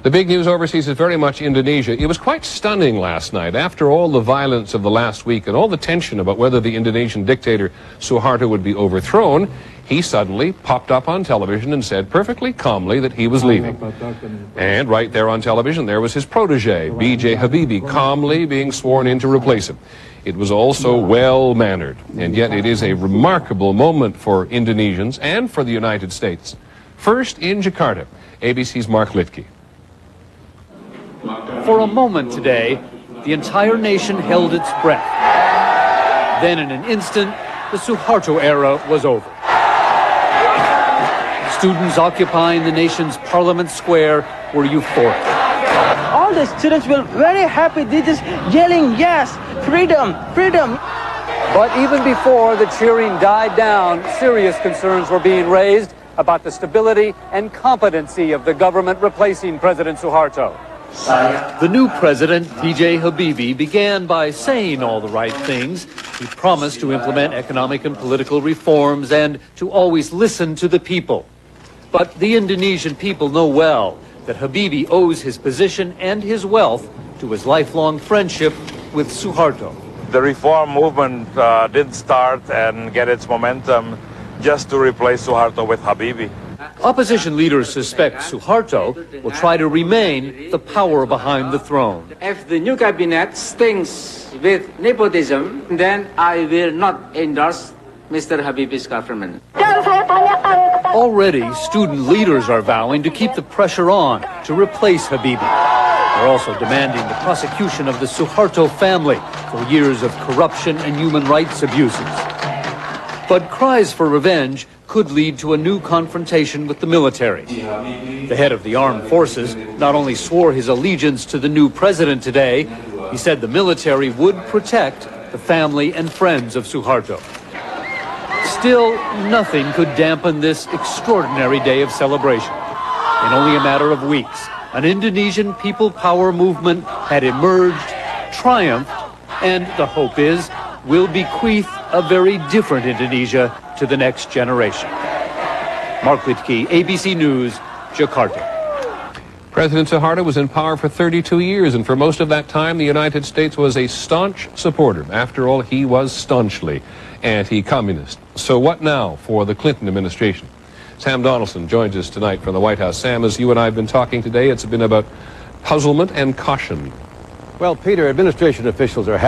The big news overseas is very much Indonesia. It was quite stunning last night. After all the violence of the last week and all the tension about whether the Indonesian dictator Soeharto would be overthrown, he suddenly popped up on television and said perfectly calmly that he was leaving. And right there on television, there was his protege, B.J. Habibie, calmly being sworn in to replace him. It was also well-mannered, and yet it is a remarkable moment for Indonesians and for the United States. First in Jakarta, ABC's Mark Littke. For a moment today, the entire nation held its breath. Then in an instant, the Soeharto era was over. Students occupying the nation's Parliament Square were euphoric. All the students were very happy. They just yelling, yes, freedom, freedom. But even before the cheering died down, serious concerns were being raised about the stability and competency of the government replacing President Soeharto. The new president, B.J. Habibie, began by saying all the right things. He promised to implement economic and political reforms and to always listen to the people. But the Indonesian people know well that Habibie owes his position and his wealth to his lifelong friendship with Soeharto. The reform movement didn't start and get its momentum just to replace Soeharto with Habibie. Opposition leaders suspect Soeharto will try to remain the power behind the throne. If the new cabinet stinks with nepotism, then I will not endorse Mr. Habibie's government. Already, student leaders are vowing to keep the pressure on to replace Habibie. They're also demanding the prosecution of the Soeharto family for years of corruption and human rights abuses. But cries for revenge could lead to a new confrontation with the military. The head of the armed forces not only swore his allegiance to the new president today, he said the military would protect the family and friends of Soeharto. Still, nothing could dampen this extraordinary day of celebration. In only a matter of weeks, an Indonesian people power movement had emerged, triumphed, and the hope is will bequeath a very different Indonesia to the next generation. Mark Littke, ABC News, Jakarta. President Soeharto was in power for 32 years, and for most of that time, the United States was a staunch supporter. After all, he was staunchly anti-communist. So what now for the Clinton administration? Sam Donaldson joins us tonight from the White House. Sam, as you and I have been talking today, it's been about puzzlement and caution. Well, Peter, administration officials are happy.